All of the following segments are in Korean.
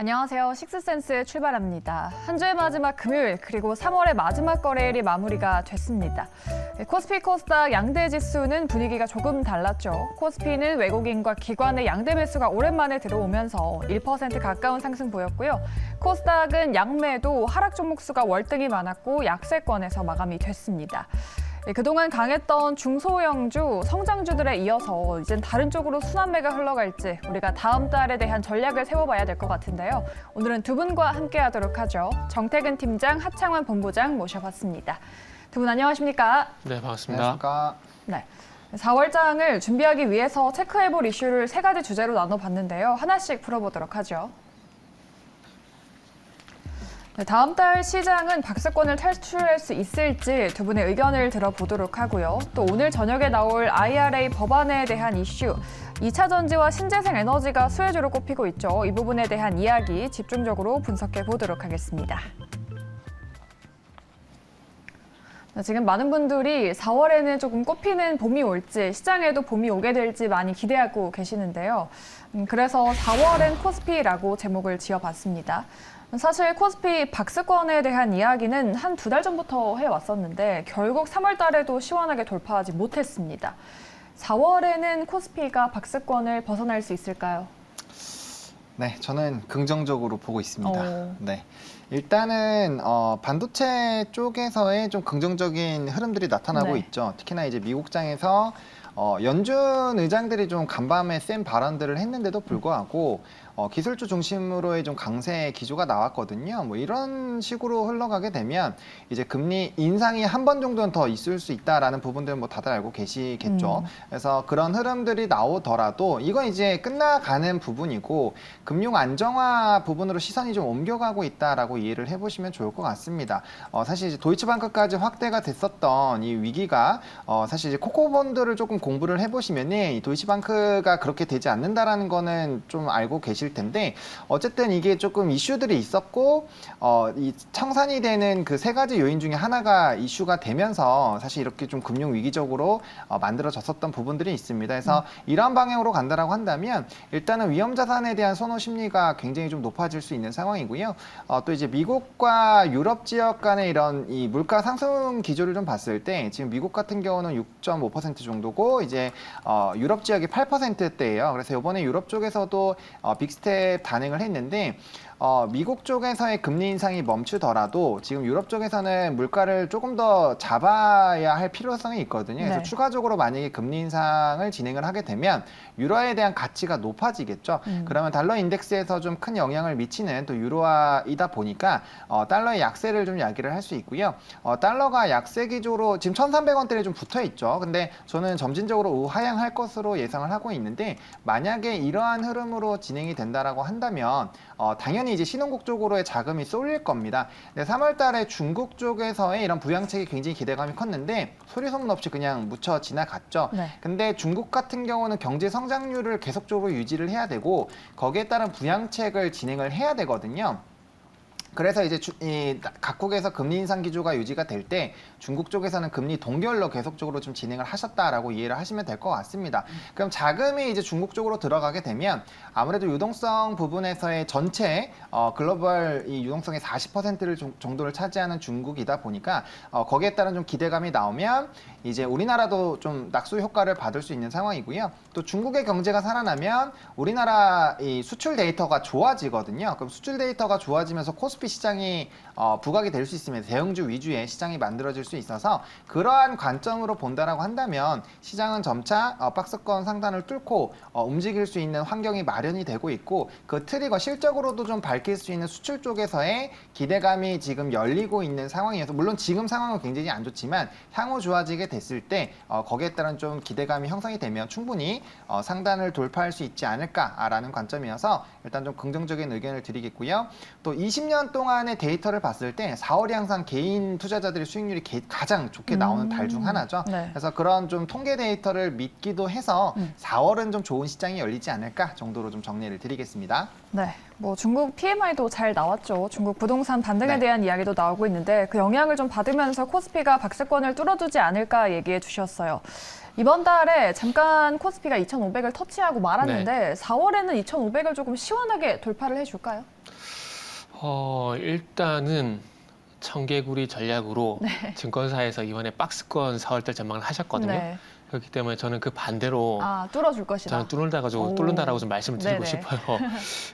안녕하세요. 식스센스 출발합니다. 한 주의 마지막 금요일 그리고 3월의 마지막 거래일이 마무리가 됐습니다. 코스피 코스닥 양대 지수는 분위기가 조금 달랐죠. 코스피는 외국인과 기관의 양대 매수가 오랜만에 들어오면서 1% 가까운 상승 보였고요. 코스닥은 양매도 하락 종목 수가 월등히 많았고 약세권에서 마감이 됐습니다. 그동안 강했던 중소형주, 성장주들에 이어서 이젠 다른 쪽으로 순환매가 흘러갈지 우리가 다음 달에 대한 전략을 세워봐야 될 것 같은데요. 오늘은 두 분과 함께하도록 하죠. 정태근 팀장, 하창환 본부장 모셔봤습니다. 두 분 안녕하십니까? 네, 반갑습니다. 안녕하십니까? 네. 4월장을 준비하기 위해서 체크해볼 이슈를 세 가지 주제로 나눠봤는데요. 하나씩 풀어보도록 하죠. 네, 다음 달 시장은 박스권을 탈출할 수 있을지 두 분의 의견을 들어보도록 하고요. 또 오늘 저녁에 나올 IRA 법안에 대한 이슈, 2차 전지와 신재생 에너지가 수혜주로 꼽히고 있죠. 이 부분에 대한 이야기 집중적으로 분석해 보도록 하겠습니다. 지금 많은 분들이 4월에는 조금 꽃피는 봄이 올지, 시장에도 봄이 오게 될지 많이 기대하고 계시는데요. 그래서 4월엔 코스피라고 제목을 지어봤습니다. 사실 코스피 박스권에 대한 이야기는 한 두 달 전부터 해왔었는데 결국 3월 달에도 시원하게 돌파하지 못했습니다. 4월에는 코스피가 박스권을 벗어날 수 있을까요? 네, 저는 긍정적으로 보고 있습니다. 오. 네, 일단은 반도체 쪽에서의 좀 긍정적인 흐름들이 나타나고 네. 있죠. 특히나 이제 미국장에서 연준 의장들이 좀 간밤에 센 발언들을 했는데도 불구하고 기술주 중심으로의 좀 강세 기조가 나왔거든요. 뭐 이런 식으로 흘러가게 되면 이제 금리 인상이 한 번 정도는 더 있을 수 있다라는 부분들은 뭐 다들 알고 계시겠죠. 그래서 그런 흐름들이 나오더라도 이건 이제 끝나가는 부분이고 금융 안정화 부분으로 시선이 좀 옮겨가고 있다라고 이해를 해보시면 좋을 것 같습니다. 사실 이제 도이치방크까지 확대가 됐었던 이 위기가 사실 이제 코코본드를 조금 공부를 해보시면은 이 도이치방크가 그렇게 되지 않는다라는 거는 좀 알고 계실 텐데 어쨌든 이게 조금 이슈들이 있었고 이 청산이 되는 그 세 가지 요인 중에 하나가 이슈가 되면서 사실 이렇게 좀 금융 위기적으로 만들어졌었던 부분들이 있습니다. 그래서 이러한 방향으로 간다라고 한다면 일단은 위험 자산에 대한 선호 심리가 굉장히 좀 높아질 수 있는 상황이고요. 또 이제 미국과 유럽 지역 간의 이런 이 물가 상승 기조를 좀 봤을 때 지금 미국 같은 경우는 6.5% 정도고 이제 유럽 지역이 8%대예요. 그래서 이번에 유럽 쪽에서도 빅스텝 단행을 했는데 미국 쪽에서의 금리 인상이 멈추더라도 지금 유럽 쪽에서는 물가를 조금 더 잡아야 할 필요성이 있거든요. 그래서 네. 추가적으로 만약에 금리 인상을 진행을 하게 되면 유로에 대한 가치가 높아지겠죠. 그러면 달러 인덱스에서 좀 큰 영향을 미치는 또 유로화이다 보니까 달러의 약세를 좀 야기를 할 수 있고요. 달러가 약세 기조로 지금 1,300원대에 좀 붙어 있죠. 근데 저는 점진적으로 우하향할 것으로 예상을 하고 있는데 만약에 이러한 흐름으로 진행이 된다라고 한다면 당연히 이제 신흥국 쪽으로의 자금이 쏠릴 겁니다. 3월 달에 중국 쪽에서의 이런 부양책이 굉장히 기대감이 컸는데 소리 소문 없이 그냥 묻혀 지나갔죠. 네. 근데 중국 같은 경우는 경제 성장률을 계속적으로 유지를 해야 되고 거기에 따른 부양책을 진행을 해야 되거든요. 그래서 이제 각국에서 금리 인상 기조가 유지가 될 때 중국 쪽에서는 금리 동결로 계속적으로 좀 진행을 하셨다라고 이해를 하시면 될 것 같습니다. 그럼 자금이 이제 중국 쪽으로 들어가게 되면 아무래도 유동성 부분에서의 전체 글로벌 이 유동성의 40%를 정도를 차지하는 중국이다 보니까 거기에 따른 좀 기대감이 나오면 이제 우리나라도 좀 낙수 효과를 받을 수 있는 상황이고요. 또 중국의 경제가 살아나면 우리나라 이 수출 데이터가 좋아지거든요. 그럼 수출 데이터가 좋아지면서 코스피 시장이 부각이 될 수 있으면 대형주 위주의 시장이 만들어질 수 있어서 그러한 관점으로 본다라고 한다면 시장은 점차 박스권 상단을 뚫고 움직일 수 있는 환경이 마련이 되고 있고 그 트리거 실적으로도 좀 밝힐 수 있는 수출 쪽에서의 기대감이 지금 열리고 있는 상황이어서 물론 지금 상황은 굉장히 안 좋지만 향후 좋아지게 됐을 때 거기에 따른 좀 기대감이 형성이 되면 충분히 상단을 돌파할 수 있지 않을까라는 관점이어서 일단 좀 긍정적인 의견을 드리겠고요. 또 20년 1년 동안의 데이터를 봤을 때 4월이 항상 개인 투자자들의 수익률이 가장 좋게 나오는 달 중 하나죠. 네. 그래서 그런 좀 통계 데이터를 믿기도 해서 4월은 좀 좋은 시장이 열리지 않을까 정도로 좀 정리를 드리겠습니다. 네, 뭐 중국 PMI도 잘 나왔죠. 중국 부동산 반등에 네. 대한 이야기도 나오고 있는데 그 영향을 좀 받으면서 코스피가 박스권을 뚫어두지 않을까 얘기해 주셨어요. 이번 달에 잠깐 코스피가 2,500을 터치하고 말았는데 4월에는 2,500을 조금 시원하게 돌파를 해줄까요? 일단은 청개구리 전략으로 증권사에서 이번에 박스권 4월달 전망을 하셨거든요. 네. 그렇기 때문에 저는 그 반대로 아, 뚫어줄 것이다. 저는 오. 뚫는다라고 좀 말씀을 드리고 네네. 싶어요.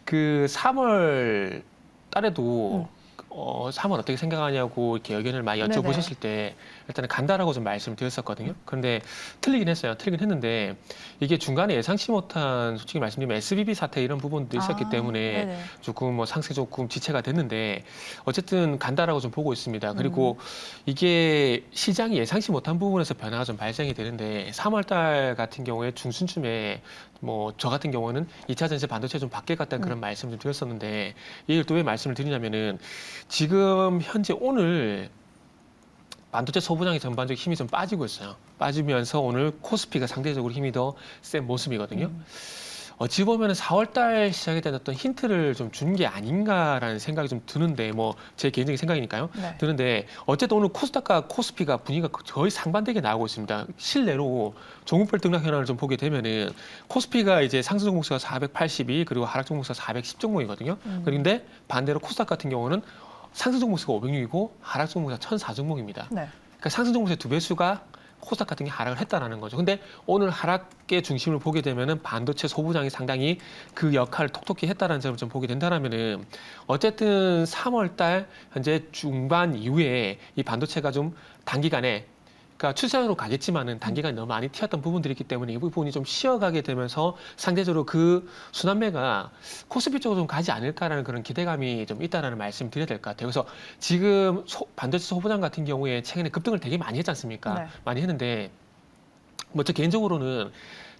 그 3월 달에도 3월 어떻게 생각하냐고 이렇게 의견을 많이 네네. 여쭤보셨을 때 일단은 간다라고 좀 말씀을 드렸었거든요. 그런데 틀리긴 했어요. 틀리긴 했는데 이게 중간에 예상치 못한 솔직히 말씀드리면 SBB 사태 이런 부분도 있었기 아, 때문에 네네. 조금 뭐 상승 조금 지체가 됐는데 어쨌든 간다라고 좀 보고 있습니다. 그리고 이게 시장이 예상치 못한 부분에서 변화가 좀 발생이 되는데 3월 달 같은 경우에 중순쯤에 뭐 저 같은 경우는 2차 전지 반도체 좀 바뀔 것 같다는 그런 말씀을 좀 드렸었는데 이걸 또 왜 말씀을 드리냐면은 지금 현재 오늘 반도체 소부장의 전반적인 힘이 좀 빠지고 있어요. 빠지면서 오늘 코스피가 상대적으로 힘이 더 센 모습이거든요. 어찌 보면 4월 달 시장에 대한 어떤 힌트를 좀 준 게 아닌가라는 생각이 좀 드는데 뭐 제 개인적인 생각이니까요. 네. 드는데 어쨌든 오늘 코스닥과 코스피가 분위기가 거의 상반되게 나오고 있습니다. 실내로 종목별 등락 현황을 좀 보게 되면은 코스피가 이제 상승 종목수가 482 그리고 하락 종목수가 410 종목이거든요. 그런데 반대로 코스닥 같은 경우는 상승 종목수가 506이고 하락 종목수가 1004 종목입니다. 네. 그러니까 상승 종목수의 2배수가 코스닥 같은 게 하락을 했다라는 거죠. 근데 오늘 하락의 중심을 보게 되면은 반도체 소부장이 상당히 그 역할을 톡톡히 했다라는 점을 좀 보게 된다라면은 어쨌든 3월 달 현재 중반 이후에 이 반도체가 좀 단기간에 그러니까 추세로 가겠지만은 단기간 너무 많이 튀었던 부분들이 있기 때문에 이 부분이 좀 쉬어가게 되면서 상대적으로 그 순환매가 코스피 쪽으로 좀 가지 않을까라는 그런 기대감이 좀 있다라는 말씀 드려야 될 것 같아요. 그래서 지금 반도체 소부장 같은 경우에 최근에 급등을 되게 많이 했지 않습니까? 네. 많이 했는데 뭐 저 개인적으로는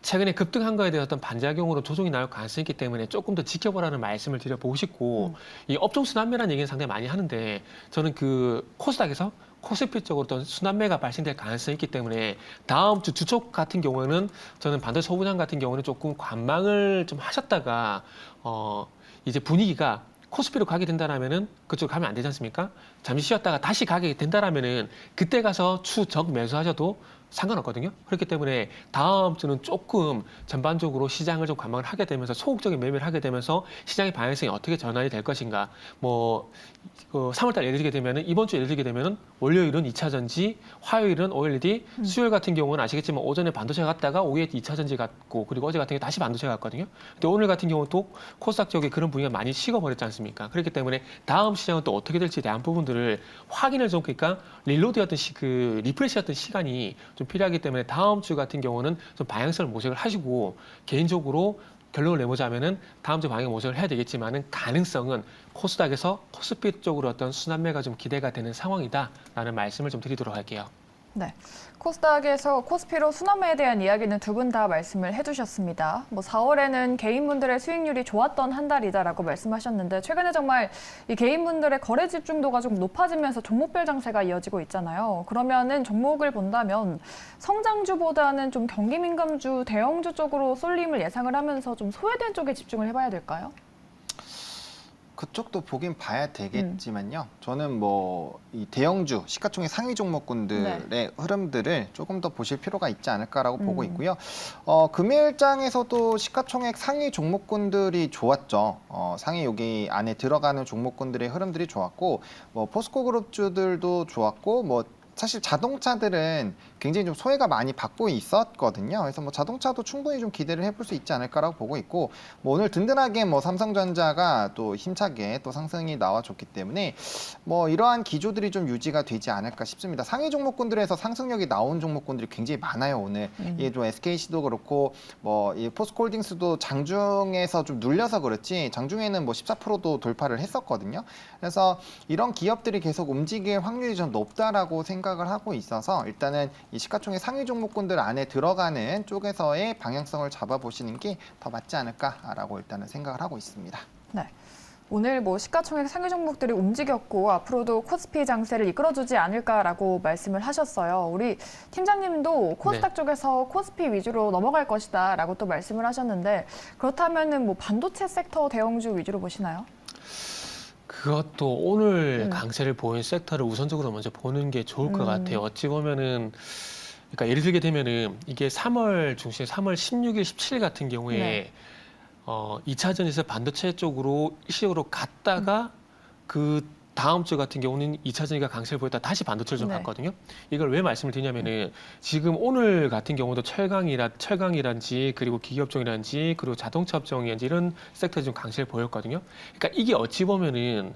최근에 급등한 거에 대해서 어떤 반작용으로 조정이 나올 가능성이 있기 때문에 조금 더 지켜보라는 말씀을 드려보고 싶고 이 업종 순환매라는 얘기는 상당히 많이 하는데 저는 그 코스닥에서 코스피 쪽으로 어떤 순환매가 발생될 가능성이 있기 때문에 다음 주 주촉 같은 경우에는 저는 반도체 소부장 같은 경우는 조금 관망을 좀 하셨다가 이제 분위기가 코스피로 가게 된다라면은 그쪽 가면 안 되지 않습니까? 잠시 쉬었다가 다시 가게 된다라면은 그때 가서 추적 매수하셔도 상관없거든요. 그렇기 때문에 다음 주는 조금 전반적으로 시장을 좀 관망을 하게 되면서 소극적인 매매를 하게 되면서 시장의 방향성이 어떻게 전환이 될 것인가. 뭐 3월달 예를 들게 되면은 이번 주 예를 들게 되면은 월요일은 2차 전지, 화요일은 OLED, 수요일 같은 경우는 아시겠지만 오전에 반도체 갔다가 오후에 2차 전지 갔고 그리고 어제 같은 경우 다시 반도체 갔거든요. 근데 오늘 같은 경우는 또 코스닥 쪽에 그런 분위기가 많이 식어버렸지 않습니까? 그렇기 때문에 다음 시장은 또 어떻게 될지에 대한 부분들을 확인을 좀 그러니까 릴로드였던 그 리프레시였던 시간이 좀 필요하기 때문에 다음 주 같은 경우는 좀 방향성을 모색을 하시고 개인적으로 결론을 내보자면은 다음 주 방향 모색을 해야 되겠지만은 가능성은 코스닥에서 코스피 쪽으로 어떤 순환매가 좀 기대가 되는 상황이다라는 말씀을 좀 드리도록 할게요. 네. 코스닥에서 코스피로 순환매에 대한 이야기는 두 분 다 말씀을 해주셨습니다. 뭐 4월에는 개인분들의 수익률이 좋았던 한 달이다라고 말씀하셨는데 최근에 정말 이 개인분들의 거래 집중도가 좀 높아지면서 종목별 장세가 이어지고 있잖아요. 그러면은 종목을 본다면 성장주보다는 좀 경기민감주, 대형주 쪽으로 쏠림을 예상을 하면서 좀 소외된 쪽에 집중을 해봐야 될까요? 그쪽도 보긴 봐야 되겠지만요. 저는 뭐 이 대형주, 시가총액 상위 종목군들의 흐름들을 조금 더 보실 필요가 있지 않을까라고 보고 있고요. 금일장에서도 시가총액 상위 종목군들이 좋았죠. 상위 여기 안에 들어가는 종목군들의 흐름들이 좋았고, 뭐 포스코 그룹주들도 좋았고, 뭐 사실 자동차들은 굉장히 좀 소외가 많이 받고 있었거든요. 그래서 뭐 자동차도 충분히 좀 기대를 해볼 수 있지 않을까라고 보고 있고, 뭐 오늘 든든하게 뭐 삼성전자가 또 힘차게 또 상승이 나와줬기 때문에 뭐 이러한 기조들이 좀 유지가 되지 않을까 싶습니다. 상위 종목군들에서 상승력이 나온 종목군들이 굉장히 많아요. 오늘 이게 좀 SKC도 그렇고 뭐 이 포스코홀딩스도 장중에서 좀 눌려서 그렇지 장중에는 뭐 14%도 돌파를 했었거든요. 그래서 이런 기업들이 계속 움직일 확률이 좀 높다라고 생각을 하고 있어서 일단은 이 시가총액 상위 종목군들 안에 들어가는 쪽에서의 방향성을 잡아보시는 게 더 맞지 않을까라고 일단은 생각을 하고 있습니다. 네. 오늘 뭐 시가총액 상위 종목들이 움직였고 앞으로도 코스피 장세를 이끌어주지 않을까라고 말씀을 하셨어요. 우리 팀장님도 코스닥 쪽에서 코스피 위주로 넘어갈 것이다라고 또 말씀을 하셨는데 그렇다면은 뭐 반도체 섹터 대형주 위주로 보시나요? 그것도 오늘 강세를 보인 섹터를 우선적으로 먼저 보는 게 좋을 것 같아요. 어찌 보면은 그러니까 예를 들게 되면은 이게 3월 중순 3월 16일, 17일 같은 경우에 네. 2차전에서 반도체 쪽으로 일시적으로 갔다가 그 다음 주 같은 경우는 2차전이가 강세를 보였다 다시 반도체를 좀 네. 갔거든요. 이걸 왜 말씀을 드리냐면은 지금 오늘 같은 경우도 철강이란지 그리고 기계업종이란지 그리고 자동차 업종이란지 이런 섹터에 좀 강세를 보였거든요. 그러니까 이게 어찌 보면은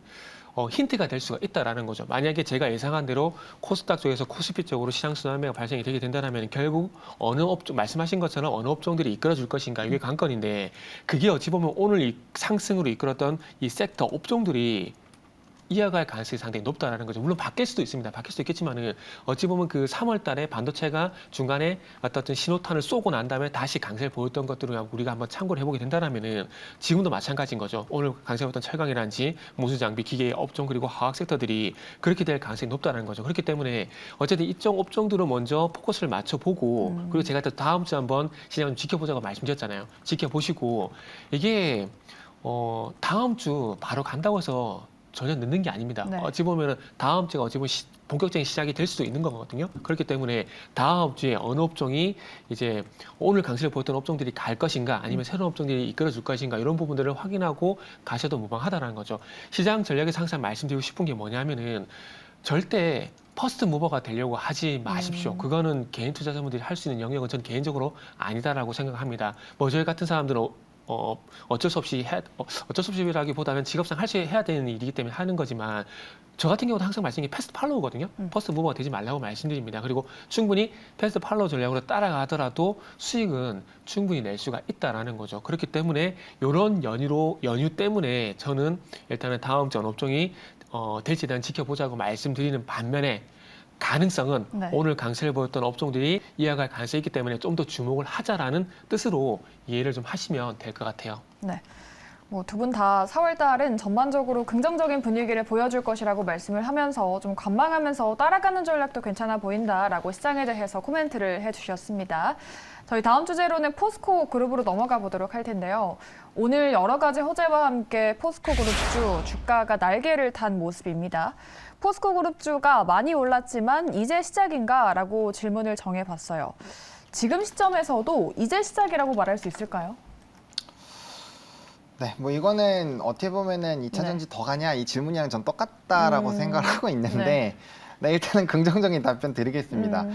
힌트가 될 수가 있다라는 거죠. 만약에 제가 예상한 대로 코스닥 쪽에서 코스피 쪽으로 시장 순환매가 발생이 되게 된다면 결국 어느 업종 말씀하신 것처럼 어느 업종들이 이끌어줄 것인가 이게 관건인데 그게 어찌 보면 오늘 이 상승으로 이끌었던 이 섹터 업종들이 이어갈 가능성이 상당히 높다라는 거죠. 물론 바뀔 수도 있습니다. 바뀔 수도 있겠지만은 어찌 보면 그 3월 달에 반도체가 중간에 어떤 신호탄을 쏘고 난 다음에 다시 강세를 보였던 것들을 우리가 한번 참고를 해보게 된다면은 지금도 마찬가지인 거죠. 오늘 강세 보였던 철강이란지 무수 장비, 기계 업종 그리고 화학 섹터들이 그렇게 될 가능성이 높다는 거죠. 그렇기 때문에 어쨌든 이쪽 업종들을 먼저 포커스를 맞춰보고 그리고 제가 또 다음 주 한번 시장을 좀 지켜보자고 말씀드렸잖아요. 지켜보시고 이게 다음 주 바로 간다고 해서 전혀 늦는 게 아닙니다. 네. 어찌 보면은 다음 주가 어찌 보면 본격적인 시작이 될 수도 있는 거거든요. 그렇기 때문에 다음 주에 어느 업종이 이제 오늘 강세를 보였던 업종들이 갈 것인가 아니면 새로운 업종들이 이끌어줄 것인가 이런 부분들을 확인하고 가셔도 무방하다라는 거죠. 시장 전략에서 항상 말씀드리고 싶은 게 뭐냐면은 절대 퍼스트 무버가 되려고 하지 마십시오. 그거는 개인 투자자분들이 할 수 있는 영역은 전 개인적으로 아니다라고 생각합니다. 뭐 저희 같은 사람들은 어쩔 수 없이라기보다는 직업상 해야 되는 일이기 때문에 하는 거지만 저 같은 경우도 항상 말씀드린 게 패스트 팔로우거든요. 퍼스트 무버가 되지 말라고 말씀드립니다. 그리고 충분히 패스트 팔로우 전략으로 따라가더라도 수익은 충분히 낼 수가 있다라는 거죠. 그렇기 때문에 이런 연유 때문에 저는 일단은 다음 주 어느 업종이 될지 일단 지켜보자고 말씀드리는 반면에 가능성은 네. 오늘 강세를 보였던 업종들이 이어갈 가능성이 있기 때문에 좀 더 주목을 하자라는 뜻으로 이해를 좀 하시면 될 것 같아요. 네. 뭐 두 분 다 4월 달은 전반적으로 긍정적인 분위기를 보여줄 것이라고 말씀을 하면서 좀 관망하면서 따라가는 전략도 괜찮아 보인다라고 시장에 대해서 코멘트를 해주셨습니다. 저희 다음 주제로는 포스코 그룹으로 넘어가 보도록 할 텐데요. 오늘 여러 가지 호재와 함께 포스코 그룹주 주가가 날개를 탄 모습입니다. 포스코 그룹주가 많이 올랐지만 이제 시작인가라고 질문을 정해봤어요. 지금 시점에서도 이제 시작이라고 말할 수 있을까요? 네, 뭐 이거는 어떻게 보면은 2차 전지 더 가냐 이 질문이랑 전 똑같다라고 생각을 하고 있는데 네, 일단은 긍정적인 답변 드리겠습니다.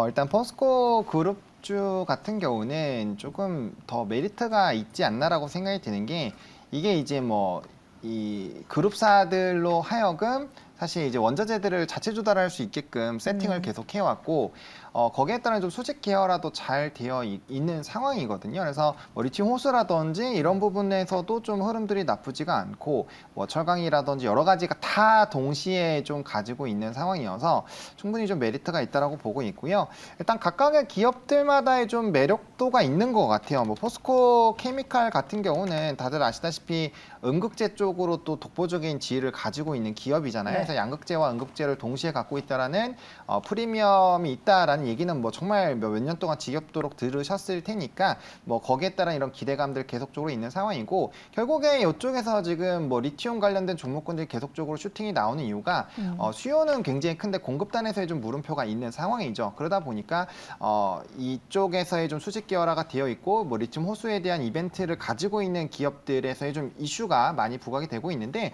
일단 포스코 그룹주 같은 경우는 조금 더 메리트가 있지 않나라고 생각이 드는 게 이게 이제 뭐 이 그룹사들로 하여금 사실 이제 원자재들을 자체 조달할 수 있게끔 세팅을 계속 해왔고 거기에 따른 좀 수직 계열화도 잘 되어 있는 상황이거든요. 그래서 뭐 리튬 호수라든지 이런 부분에서도 좀 흐름들이 나쁘지가 않고 뭐 철강이라든지 여러 가지가 다 동시에 좀 가지고 있는 상황이어서 충분히 좀 메리트가 있다라고 보고 있고요. 일단 각각의 기업들마다의 좀 매력도가 있는 것 같아요. 뭐 포스코 케미칼 같은 경우는 다들 아시다시피 음극재 쪽으로 또 독보적인 지위를 가지고 있는 기업이잖아요. 네. 그래서 양극재와 음극재를 동시에 갖고 있다라는 프리미엄이 있다라는 얘기는 뭐 정말 몇 년 동안 지겹도록 들으셨을 테니까 뭐 거기에 따른 이런 기대감들 계속적으로 있는 상황이고 결국에 이쪽에서 지금 뭐 리튬 관련된 종목군들이 계속적으로 슈팅이 나오는 이유가 수요는 굉장히 큰데 공급단에서의 좀 물음표가 있는 상황이죠. 그러다 보니까 이쪽에서의 좀 수직 계열화가 되어 있고 뭐 리튬 호수에 대한 이벤트를 가지고 있는 기업들에서의 좀 이슈가 많이 부각이 되고 있는데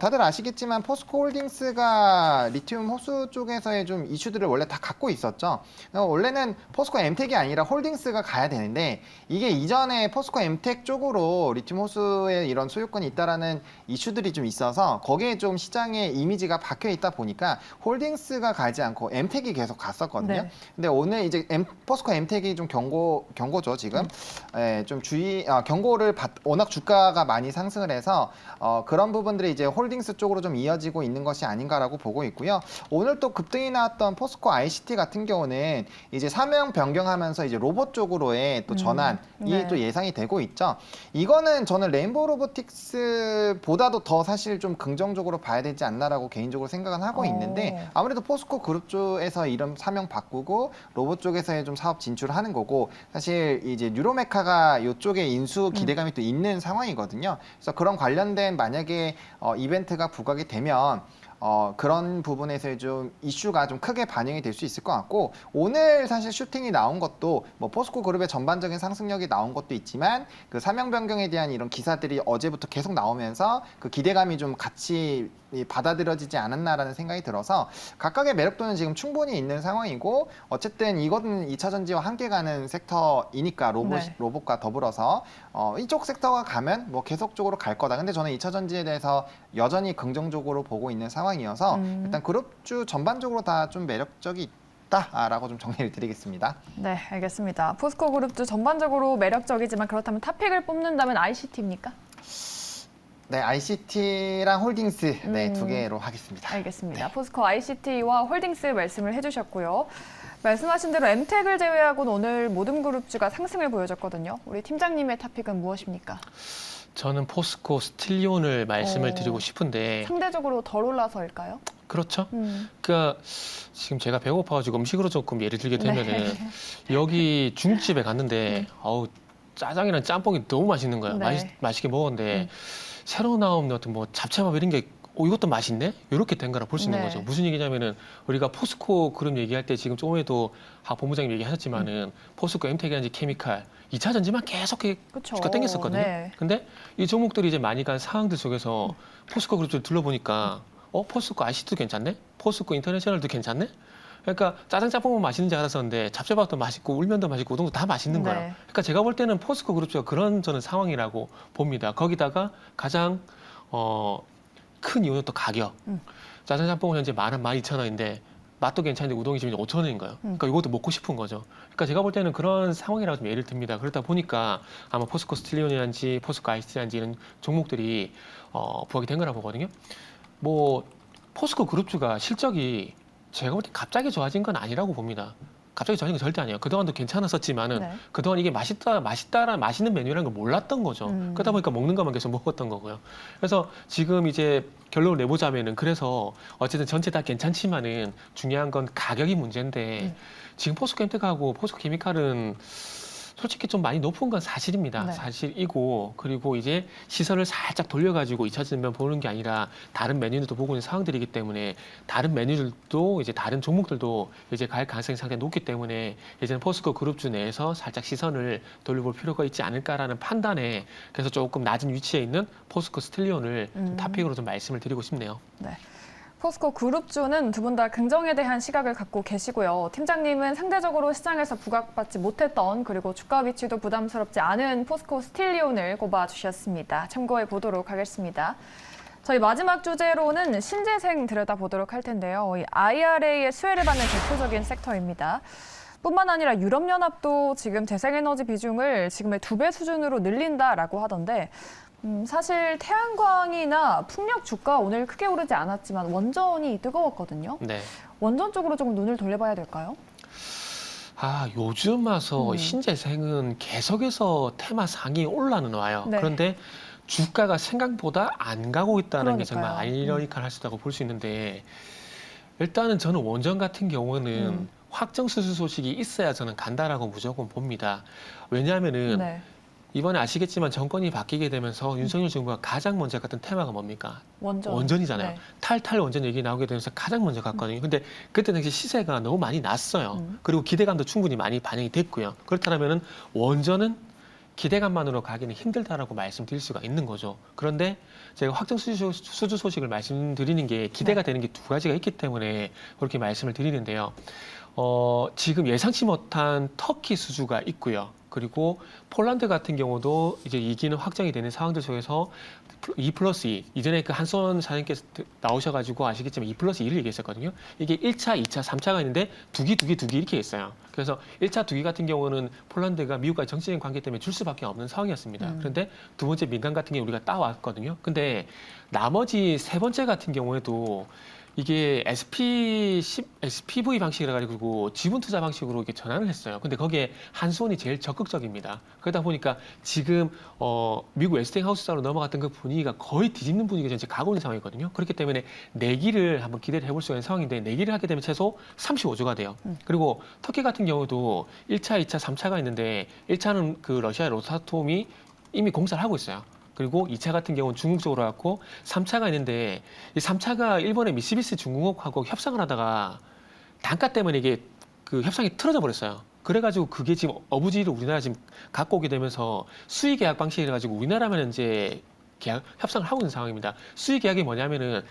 다들 아시겠지만 포스코 홀딩스가 리튬 호수 쪽에서의 좀 이슈들을 원래 다 갖고 있었죠. 원래는 포스코 엠텍이 아니라 홀딩스가 가야 되는데 이게 이전에 포스코 엠텍 쪽으로 리튬 호수에 이런 소유권이 있다라는 이슈들이 좀 있어서 거기에 좀 시장의 이미지가 박혀 있다 보니까 홀딩스가 가지 않고 엠텍이 계속 갔었거든요. 네. 근데 오늘 이제 포스코 엠텍이 좀 경고죠 지금. 좀 경고를 워낙 주가가 많이 상승을 해서 그런 부분들이 이제 홀딩스 쪽으로 좀 이어지고 있는 것이 것이 아닌가라고 보고 있고요. 오늘 또 급등이 나왔던 포스코 ICT 같은 경우는 이제 사명 변경하면서 이제 로봇 쪽으로의 또 전환이 네. 또 예상이 되고 있죠. 이거는 저는 레인보우 로보틱스보다도 더 사실 좀 긍정적으로 봐야 되지 않나라고 개인적으로 생각은 하고 있는데 아무래도 포스코 그룹 쪽에서 이름 사명 바꾸고 로봇 쪽에서의 좀 사업 진출을 하는 거고 사실 이제 뉴로메카가 이쪽에 인수 기대감이 또 있는 상황이거든요. 그래서 그런 관련된 만약에 이벤트가 부각이 되면 그런 부분에서 좀 이슈가 좀 크게 반영이 될 수 있을 것 같고 오늘 사실 슈팅이 나온 것도 뭐 포스코 그룹의 전반적인 상승력이 나온 것도 있지만 그 사명 변경에 대한 이런 기사들이 어제부터 계속 나오면서 그 기대감이 좀 같이 받아들여지지 않았나라는 생각이 들어서 각각의 매력도는 지금 충분히 있는 상황이고 어쨌든 이것은 2차 전지와 함께 가는 섹터이니까 로봇과 더불어서 이쪽 sek터가 가면 뭐 계속적으로 갈 거다. 근데 저는 2차 전지에 대해서 여전히 긍정적으로 보고 있는 상황이어서 일단 그룹주 전반적으로 다 좀 매력적이 있다라고 좀 정리를 드리겠습니다. 네, 알겠습니다. 포스코 그룹도 전반적으로 매력적이지만 그렇다면 탑픽을 뽑는다면 ICT입니까? 네, ICT랑 홀딩스 두 개로 하겠습니다. 알겠습니다. 포스코 ICT와 홀딩스 말씀을 해주셨고요. 말씀하신 대로 엠텍을 제외하고는 오늘 모든 그룹주가 상승을 보여줬거든요. 우리 팀장님의 탑픽은 무엇입니까? 저는 포스코 스틸리온을 말씀을 드리고 싶은데 상대적으로 덜 올라서일까요? 그렇죠. 그러니까 지금 제가 배고파가지고 음식으로 조금 예를 들게 되면은 여기 중국집에 갔는데 어우 짜장이랑 짬뽕이 너무 맛있는 거예요. 맛있게 먹었는데 새로 나온 어떤 뭐 잡채밥 이런 게 이것도 맛있네? 이렇게 된 거라 볼 수 있는 거죠. 무슨 얘기냐면은 우리가 포스코 그룹 얘기할 때 지금 조금에도 하 본부장님 얘기하셨지만은 포스코 엠텍이라든지 케미칼 2차 전지만 계속 주가 땡겼었거든요. 근데 이 종목들이 이제 많이 간 상황들 속에서 포스코 그룹을 둘러보니까 포스코 ICT도 괜찮네? 포스코 인터내셔널도 괜찮네? 그러니까 짜장 짬뽕만 맛있는 줄 알았었는데 잡채밥도 맛있고 울면도 맛있고 우동도 다 맛있는 거예요. 그러니까 제가 볼 때는 포스코 그룹주가 그런 저는 상황이라고 봅니다. 거기다가 가장 큰 이유는 또 가격. 짜장 짬뽕은 현재 12,000원인데 맛도 괜찮은데 우동이 지금 5,000원인 거예요. 그러니까 이것도 먹고 싶은 거죠. 그러니까 제가 볼 때는 그런 상황이라고 좀 예를 듭니다. 그러다 보니까 아마 포스코 스틸리온이란지 포스코 ICT란지 이런 종목들이 부각이 된 거라고 보거든요. 뭐 포스코 그룹주가 실적이 제가 볼 때 갑자기 좋아진 건 아니라고 봅니다. 갑자기 좋아진 건 절대 아니에요. 그동안도 괜찮았었지만은 그동안 이게 맛있는 메뉴라는 걸 몰랐던 거죠. 그러다 보니까 먹는 것만 계속 먹었던 거고요. 그래서 지금 이제 결론을 내보자면은 그래서 어쨌든 전체 다 괜찮지만은 중요한 건 가격이 문제인데 지금 포스코 엠텍하고 포스코 케미칼은 솔직히 좀 많이 높은 건 사실입니다. 사실이고 그리고 이제 시선을 살짝 돌려가지고 2차 전지만 보는 게 아니라 다른 메뉴들도 보고 있는 상황들이기 때문에 다른 메뉴들도 이제 다른 종목들도 이제 갈 가능성이 상당히 높기 때문에 이제는 포스코 그룹주 내에서 살짝 시선을 돌려볼 필요가 있지 않을까라는 판단에 그래서 조금 낮은 위치에 있는 포스코 스틸리온을 좀 탑픽으로 좀 말씀을 드리고 싶네요. 네. 포스코 그룹주는 두 분 다 긍정에 대한 시각을 갖고 계시고요. 팀장님은 상대적으로 시장에서 부각받지 못했던 그리고 주가 위치도 부담스럽지 않은 포스코 스틸리온을 꼽아주셨습니다. 참고해 보도록 하겠습니다. 저희 마지막 주제로는 신재생 들여다보도록 할 텐데요. 이 IRA의 수혜를 받는 대표적인 섹터입니다. 뿐만 아니라 유럽연합도 지금 재생에너지 비중을 지금의 2배 수준으로 늘린다라고 하던데 사실 태양광이나 풍력 주가 오늘 크게 오르지 않았지만 원전이 뜨거웠거든요. 원전 쪽으로 조금 눈을 돌려봐야 될까요? 요즘 와서 신재생은 계속해서 테마 상이 올라는 와요. 그런데 주가가 생각보다 안 가고 있다는 게 정말 아이러니컬할 수 있다고 볼 수 있는데 일단은 저는 원전 같은 경우는 확정 수주 소식이 있어야 저는 간다라고 무조건 봅니다. 왜냐하면은 이번에 아시겠지만 정권이 바뀌게 되면서 윤석열 정부가 가장 먼저 갔던 테마가 뭡니까? 원전이잖아요. 탈탈 원전 얘기 나오게 되면서 가장 먼저 갔거든요. 근데 그때 당시 시세가 너무 많이 났어요. 그리고 기대감도 충분히 많이 반영이 됐고요. 그렇다면은 원전은 기대감만으로 가기는 힘들다라고 말씀드릴 수가 있는 거죠. 그런데 제가 확정 수주 소식을 말씀드리는 게 기대가 되는 게 2가지가 있기 때문에 그렇게 말씀을 드리는데요. 지금 예상치 못한 터키 수주가 있고요. 그리고 폴란드 같은 경우도 이제 2기는 확정이 되는 상황들 속에서 2+2. 이전에 그 한son 사장님께서 나오셔가지고 아시겠지만 2+2를 얘기했었거든요. 이게 1차, 2차, 3차가 있는데 두기 이렇게 있어요. 그래서 1차 두기 같은 경우는 폴란드가 미국과의 정치적인 관계 때문에 줄 수밖에 없는 상황이었습니다. 그런데 두 번째 민간 같은 경우 우리가 따왔거든요. 근데 나머지 세 번째 같은 경우에도 이게 SPV 방식이라 가지고 지분 투자 방식으로 이렇게 전환을 했어요. 근데 거기에 한손이 제일 적극적입니다. 그러다 보니까 지금 미국 웨스팅하우스로 넘어갔던 그 분위기가 거의 뒤집는 분위기가 이제 가고 있는 상황이거든요. 그렇기 때문에 내기를 한번 기대를 해볼 수 있는 상황인데 내기를 하게 되면 최소 35조가 돼요. 그리고 터키 같은 경우도 1차, 2차, 3차가 있는데 1차는 그 러시아 로사톰이 이미 공사를 하고 있어요. 그리고 2차 같은 경우는 중국 쪽으로 갔고 3차가 있는데 이 3차가 일본의 미쓰비시 중공업하고 협상을 하다가 단가 때문에 이게 그 협상이 틀어져 버렸어요. 그래가지고 그게 지금 어부지를 우리나라 지금 갖고 오게 되면서 수의 계약 방식이라 가지고 우리나라만 이제 계약 협상을 하고 있는 상황입니다. 수의 계약이 뭐냐면은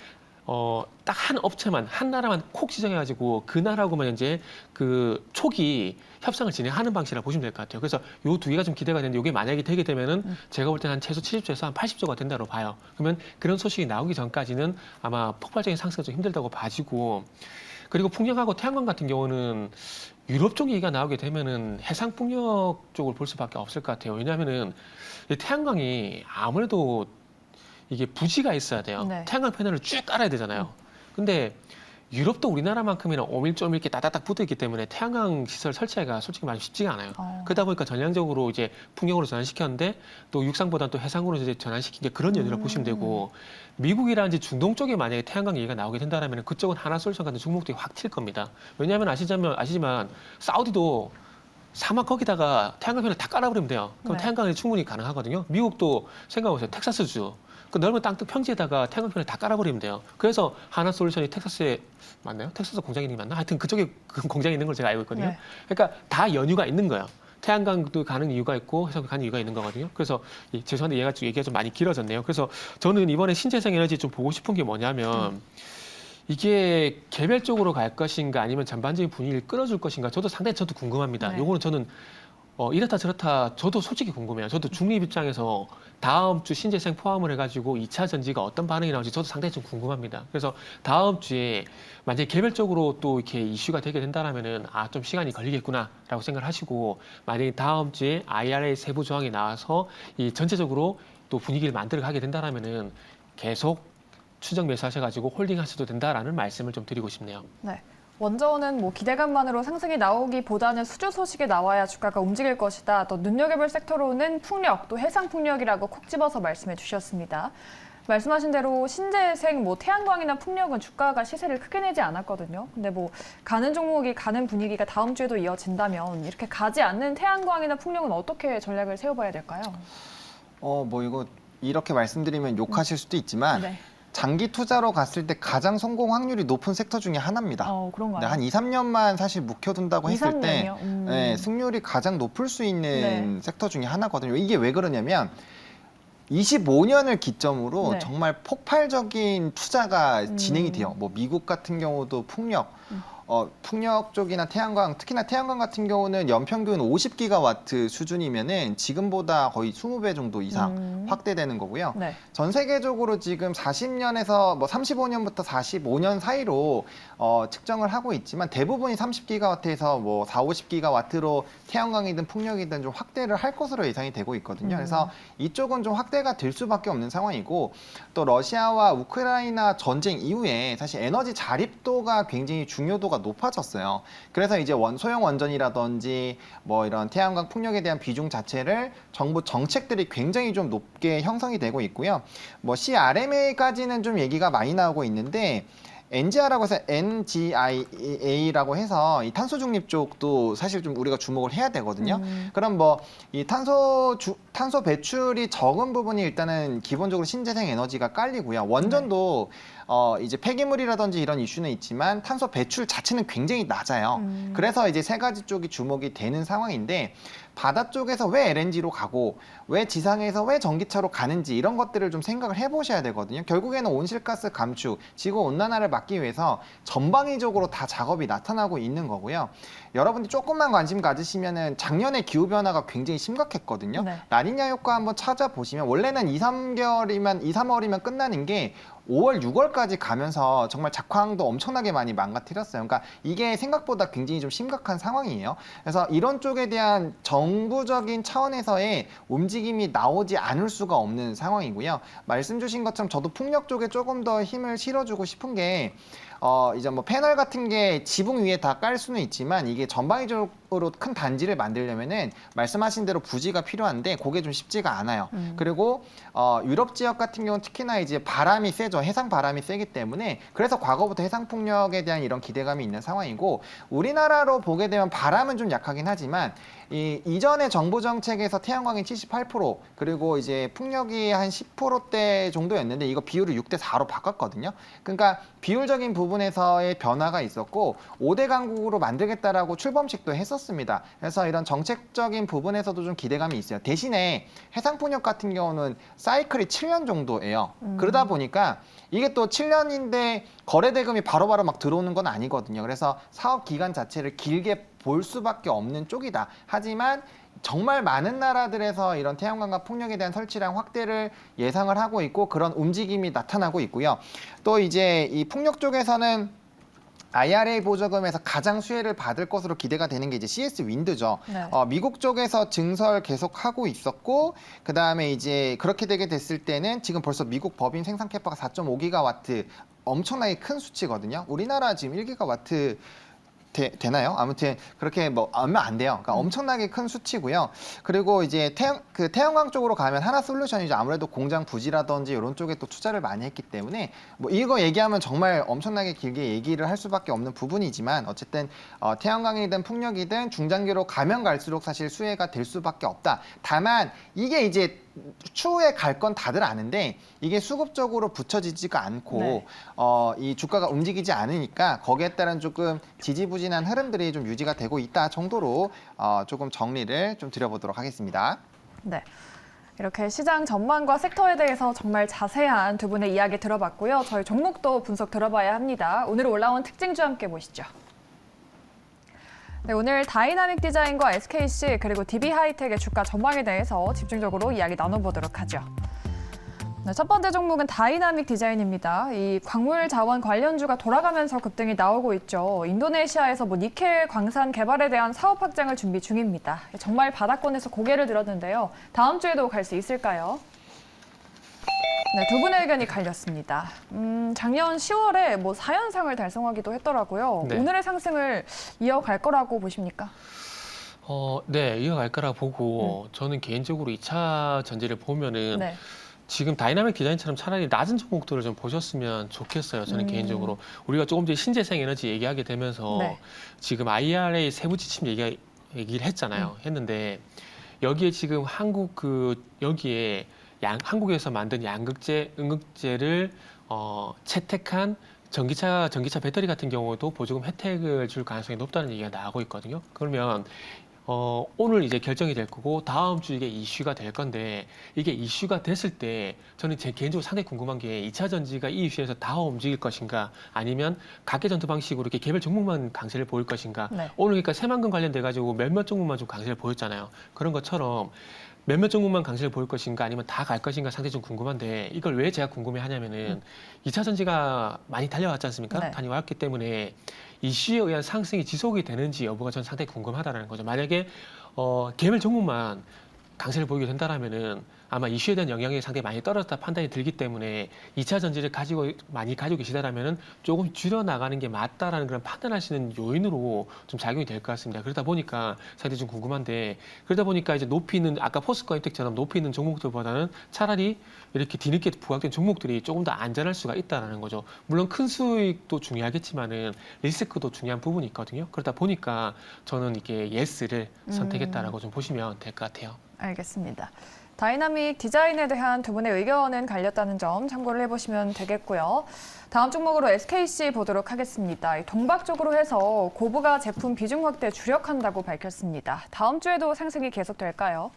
딱 한 업체만 한 나라만 콕 지정해가지고 그 나라하고만 이제 그 초기 협상을 진행하는 방식이라 보시면 될 것 같아요. 그래서 요 두 개가 좀 기대가 되는데 이게 만약에 되게 되면은 제가 볼 때는 한 최소 70조에서 한 80조가 된다고 봐요. 그러면 그런 소식이 나오기 전까지는 아마 폭발적인 상승이 좀 힘들다고 봐지고 그리고 풍력하고 태양광 같은 경우는 유럽 쪽 얘기가 나오게 되면은 해상 풍력 쪽을 볼 수밖에 없을 것 같아요. 왜냐하면은 이 태양광이 아무래도 이게 부지가 있어야 돼요. 네. 태양광 패널을 쭉 깔아야 되잖아요. 근데 유럽도 우리나라만큼이나 오밀조밀 이렇게 따닥딱 붙어 있기 때문에 태양광 시설 설치가 솔직히 말하면 쉽지가 않아요. 그러다 보니까 전향적으로 이제 풍력으로 전환시켰는데 또 육상보다는 또 해상으로 이제 전환시킨 게 그런 연유라 보시면 되고 미국이라든지 중동 쪽에 만약에 태양광 얘기가 나오게 된다면 그쪽은 하나솔루션 같은 중목들이 확 튈 겁니다. 왜냐하면 아시지만 사우디도 사막 거기다가 태양광 패널 다 깔아버리면 돼요. 그럼 네. 태양광이 충분히 가능하거든요. 미국도 생각해보세요. 텍사스주. 그 넓은 땅 평지에다가 태양광 패널 다 깔아버리면 돼요. 그래서 하나솔루션이 텍사스에 맞나요? 텍사스 공장이 있는 게 맞나? 하여튼 그쪽에 그 공장이 있는 걸 제가 알고 있거든요. 네. 그러니까 다 연유가 있는 거예요. 태양광도 가는 이유가 있고 해석이 가는 이유가 있는 거거든요. 그래서 죄송한데 얘기가 좀 많이 길어졌네요. 그래서 저는 이번에 신재생 에너지 좀 보고 싶은 게 뭐냐면 이게 개별적으로 갈 것인가 아니면 전반적인 분위기를 끌어줄 것인가 저도 상당히 궁금합니다. 네. 요거는 저는 이렇다 저렇다 저도 솔직히 궁금해요. 저도 중립 입장에서 다음 주 신재생 포함을 해가지고 2차 전지가 어떤 반응이 나올지 저도 상당히 좀 궁금합니다. 그래서 다음 주에 만약에 개별적으로 또 이렇게 이슈가 되게 된다면은 좀 시간이 걸리겠구나라고 생각을 하시고 만약에 다음 주에 IRA 세부 조항이 나와서 이 전체적으로 또 분위기를 만들어 가게 된다면은 계속 추적 매수하셔가지고 홀딩하셔도 된다라는 말씀을 좀 드리고 싶네요. 네. 원저는 뭐 기대감만으로 상승이 나오기보다는 수주 소식이 나와야 주가가 움직일 것이다. 또 눈여겨볼 섹터로는 풍력, 또 해상 풍력이라고 콕 집어서 말씀해 주셨습니다. 말씀하신 대로 신재생, 뭐 태양광이나 풍력은 주가가 시세를 크게 내지 않았거든요. 근데 뭐 가는 종목이 가는 분위기가 다음 주에도 이어진다면 이렇게 가지 않는 태양광이나 풍력은 어떻게 전략을 세워봐야 될까요? 뭐 이거 이렇게 말씀드리면 욕하실 수도 있지만 네. 장기 투자로 갔을 때 가장 성공 확률이 높은 섹터 중에 하나입니다. 그런가요? 한 2, 3년만 사실 묵혀둔다고 했을 때 2, 3년이요? 네, 승률이 가장 높을 수 있는 네. 섹터 중에 하나거든요. 이게 왜 그러냐면 25년을 기점으로 네. 정말 폭발적인 투자가 진행이 돼요. 뭐 미국 같은 경우도 풍력, 풍력 쪽이나 태양광, 특히나 태양광 같은 경우는 연평균 50기가와트 수준이면은 지금보다 거의 20배 정도 이상 확대되는 거고요. 네. 전 세계적으로 지금 40년에서 뭐 35년부터 45년 사이로 측정을 하고 있지만 대부분이 30기가와트에서 뭐 4, 50기가와트로 태양광이든 풍력이든 좀 확대를 할 것으로 예상이 되고 있거든요. 그래서 이쪽은 좀 확대가 될 수밖에 없는 상황이고 또 러시아와 우크라이나 전쟁 이후에 사실 에너지 자립도가 굉장히 중요도가 높아졌어요. 그래서 이제 소형 원전이라든지 뭐 이런 태양광 풍력에 대한 비중 자체를 정부 정책들이 굉장히 좀 높게 형성이 되고 있고요. 뭐 CRMA까지는 좀 얘기가 많이 나오고 있는데 NGI라고 해서 NGIA라고 해서 이 탄소 중립 쪽도 사실 좀 우리가 주목을 해야 되거든요. 그럼 뭐 이 탄소 배출이 적은 부분이 일단은 기본적으로 신재생 에너지가 깔리고요. 원전도 이제 폐기물이라든지 이런 이슈는 있지만 탄소 배출 자체는 굉장히 낮아요. 그래서 이제 세 가지 쪽이 주목이 되는 상황인데 바다 쪽에서 왜 LNG로 가고 왜 지상에서 왜 전기차로 가는지 이런 것들을 좀 생각을 해보셔야 되거든요. 결국에는 온실가스 감축, 지구 온난화를 막기 위해서 전방위적으로 다 작업이 나타나고 있는 거고요. 여러분들이 조금만 관심 가지시면은 작년에 기후 변화가 굉장히 심각했거든요. 네. 라니냐 효과 한번 찾아보시면 원래는 2, 3월이면 끝나는 게 5월, 6월까지 가면서 정말 작황도 엄청나게 많이 망가뜨렸어요. 그러니까 이게 생각보다 굉장히 좀 심각한 상황이에요. 그래서 이런 쪽에 대한 정부적인 차원에서의 움직임이 나오지 않을 수가 없는 상황이고요. 말씀 주신 것처럼 저도 풍력 쪽에 조금 더 힘을 실어주고 싶은 게 이제 뭐 패널 같은 게 지붕 위에 다 깔 수는 있지만 이게 전방위적으로 큰 단지를 만들려면은 말씀하신 대로 부지가 필요한데 그게 좀 쉽지가 않아요. 그리고 유럽 지역 같은 경우는 특히나 이제 바람이 세죠. 해상 바람이 세기 때문에 그래서 과거부터 해상 풍력에 대한 이런 기대감이 있는 상황이고 우리나라로 보게 되면 바람은 좀 약하긴 하지만 이전의 정부 정책에서 태양광이 78% 그리고 이제 풍력이 한 10%대 정도였는데 이거 비율을 6대 4로 바꿨거든요. 그러니까 비율적인 부분에서의 변화가 있었고 5대 강국으로 만들겠다라고 출범식도 했었습니다. 그래서 이런 정책적인 부분에서도 좀 기대감이 있어요. 대신에 해상풍력 같은 경우는 사이클이 7년 정도예요. 그러다 보니까 이게 또 7년인데 거래 대금이 바로바로 막 들어오는 건 아니거든요. 그래서 사업 기간 자체를 길게 볼 수밖에 없는 쪽이다. 하지만 정말 많은 나라들에서 이런 태양광과 풍력에 대한 설치량 확대를 예상을 하고 있고 그런 움직임이 나타나고 있고요. 또 이제 이 풍력 쪽에서는 IRA 보조금에서 가장 수혜를 받을 것으로 기대가 되는 게 이제 CS 윈드죠. 네. 미국 쪽에서 증설 계속 하고 있었고, 그 다음에 이제 그렇게 되게 됐을 때는 지금 벌써 미국 법인 생산 캐파가 4.5기가와트 엄청나게 큰 수치거든요. 우리나라 지금 1기가와트 되나요? 아무튼 그렇게 뭐 얼마 안 돼요. 그러니까 엄청나게 큰 수치고요. 그리고 이제 태양광 쪽으로 가면 하나솔루션이죠. 아무래도 공장 부지라든지 이런 쪽에 또 투자를 많이 했기 때문에 뭐 이거 얘기하면 정말 엄청나게 길게 얘기를 할 수밖에 없는 부분이지만 어쨌든 태양광이든 풍력이든 중장기로 가면 갈수록 사실 수혜가 될 수밖에 없다. 다만 이게 이제 추후에 갈 건 다들 아는데 이게 수급적으로 붙여지지가 않고 네. 이 주가가 움직이지 않으니까 거기에 따른 조금 지지부진한 흐름들이 좀 유지가 되고 있다 정도로 조금 정리를 좀 드려보도록 하겠습니다. 네. 이렇게 시장 전망과 섹터에 대해서 정말 자세한 두 분의 이야기 들어봤고요. 저희 종목도 분석 들어봐야 합니다. 오늘 올라온 특징주 함께 보시죠. 네, 오늘 다이나믹 디자인과 SKC 그리고 DB하이텍의 주가 전망에 대해서 집중적으로 이야기 나눠보도록 하죠. 네, 첫 번째 종목은 다이나믹 디자인입니다. 이 광물 자원 관련주가 돌아가면서 급등이 나오고 있죠. 인도네시아에서 니켈 광산 개발에 대한 사업 확장을 준비 중입니다. 정말 바닥권에서 고개를 들었는데요. 다음 주에도 갈 수 있을까요? 네, 두 분의 의견이 갈렸습니다. 작년 10월에 4연상을 달성하기도 했더라고요. 네. 오늘의 상승을 이어갈 거라고 보십니까? 네, 이어갈 거라 보고 저는 개인적으로 2차 전지를 보면은 네. 지금 다이나믹 디자인처럼 차라리 낮은 종목들을 좀 보셨으면 좋겠어요. 저는 개인적으로 우리가 조금 전에 신재생 에너지 얘기하게 되면서 네. 지금 IRA 세부 지침 얘기를 했잖아요. 했는데 여기에 지금 여기에 한국에서 만든 양극재, 음극재를 채택한 전기차 배터리 같은 경우도 보조금 혜택을 줄 가능성이 높다는 얘기가 나오고 있거든요. 그러면 오늘 이제 결정이 될 거고 다음 주 이게 이슈가 될 건데 이게 이슈가 됐을 때 저는 제 개인적으로 상당히 궁금한 게 2차 전지가 이 이슈에서 다 움직일 것인가 아니면 각계 전투 방식으로 이렇게 개별 종목만 강세를 보일 것인가. 네. 오늘 그러니까 새만금 관련돼 가지고 몇몇 종목만 좀 강세를 보였잖아요. 그런 것처럼 몇몇 종목만 강세를 보일 것인가 아니면 다 갈 것인가 상당히 좀 궁금한데 이걸 왜 제가 궁금해 하냐면은 2차 전지가 많이 달려왔지 않습니까? 네. 다녀왔기 때문에 이슈에 의한 상승이 지속이 되는지 여부가 저는 상당히 궁금하다는 거죠. 만약에 개별 종목만 강세를 보이게 된다라면은 아마 이슈에 대한 영향이 상당히 많이 떨어졌다 판단이 들기 때문에 2차 전지를 많이 가지고 계시다라면은 조금 줄여 나가는 게 맞다라는 그런 판단하시는 요인으로 좀 작용이 될 것 같습니다. 그러다 보니까 상당히 좀 궁금한데 그러다 보니까 이제 높이 있는 아까 포스코 임텍처럼 높이 있는 종목들보다는 차라리 이렇게 뒤늦게 부각된 종목들이 조금 더 안전할 수가 있다라는 거죠. 물론 큰 수익도 중요하겠지만은 리스크도 중요한 부분이 있거든요. 그러다 보니까 저는 이게 예스를 선택했다라고 좀 보시면 될 것 같아요. 알겠습니다. 다이나믹 디자인에 대한 두 분의 의견은 갈렸다는 점 참고를 해보시면 되겠고요. 다음 종목으로 SKC 보도록 하겠습니다. 동박 쪽으로 해서 고부가 제품 비중 확대 주력한다고 밝혔습니다. 다음 주에도 상승이 계속될까요?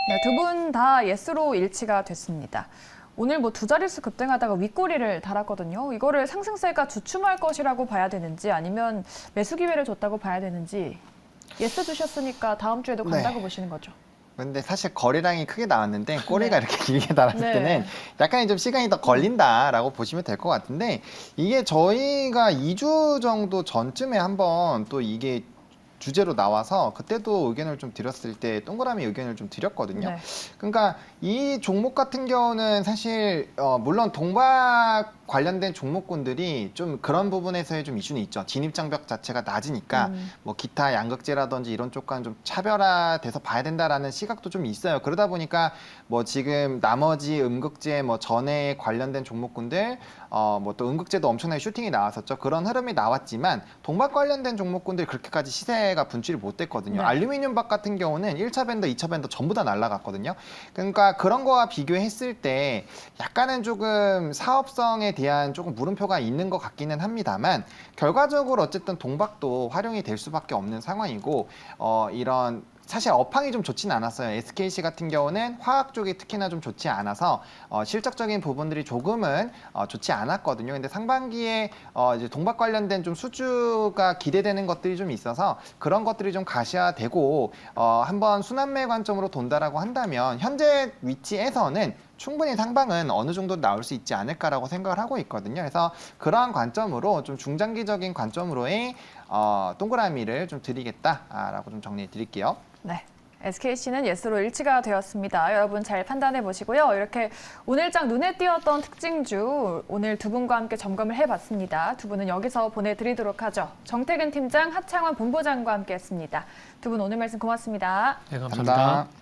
네, 두 분 다 예스로 일치가 됐습니다. 오늘 뭐 두 자릿수 급등하다가 윗꼬리를 달았거든요. 이거를 상승세가 주춤할 것이라고 봐야 되는지 아니면 매수 기회를 줬다고 봐야 되는지 예스 주셨으니까 다음 주에도 간다고 보시는 거죠. 근데 사실 거래량이 크게 나왔는데 꼬리가 이렇게 길게 달았을 네. 때는 약간 좀 시간이 더 걸린다라고 보시면 될 것 같은데 이게 저희가 2주 정도 전쯤에 한번 또 이게 주제로 나와서 그때도 의견을 좀 드렸을 때 동그라미 의견을 좀 드렸거든요. 네. 그러니까 이 종목 같은 경우는 사실 물론 동박 관련된 종목군들이 좀 그런 부분에서의 좀 이슈는 있죠. 진입장벽 자체가 낮으니까 뭐 기타 양극재라든지 이런 쪽과는 좀 차별화돼서 봐야 된다라는 시각도 좀 있어요. 그러다 보니까 뭐 지금 나머지 음극재 뭐 전에 관련된 종목군들 뭐 또 음극재도 엄청나게 슈팅이 나왔었죠. 그런 흐름이 나왔지만 동박 관련된 종목군들이 그렇게까지 시세가 분출이 못 됐거든요. 네. 알루미늄 박 같은 경우는 1차 밴더, 2차 밴더 전부 다 날아갔거든요. 그러니까 그런 거와 비교했을 때 약간은 조금 사업성에 대한 조금 물음표가 있는 것 같기는 합니다만 결과적으로 어쨌든 동박도 활용이 될 수밖에 없는 상황이고 이런 사실 업황이 좀 좋지는 않았어요. SKC 같은 경우는 화학 쪽이 특히나 좀 좋지 않아서 실적적인 부분들이 조금은 좋지 않았거든요. 근데 상반기에 이제 동박 관련된 좀 수주가 기대되는 것들이 좀 있어서 그런 것들이 좀 가시화되고 한번 순환매 관점으로 돈다라고 한다면 현재 위치에서는 충분히 상방은 어느 정도 나올 수 있지 않을까라고 생각을 하고 있거든요. 그래서 그러한 관점으로 좀 중장기적인 관점으로의 동그라미를 좀 드리겠다라고 좀 정리해 드릴게요. 네. SKC는 예스로 일치가 되었습니다. 여러분 잘 판단해 보시고요. 이렇게 오늘장 눈에 띄었던 특징주 오늘 두 분과 함께 점검을 해봤습니다. 두 분은 여기서 보내드리도록 하죠. 정태근 팀장, 하창원 본부장과 함께했습니다. 두 분 오늘 말씀 고맙습니다. 네, 감사합니다. 감사합니다.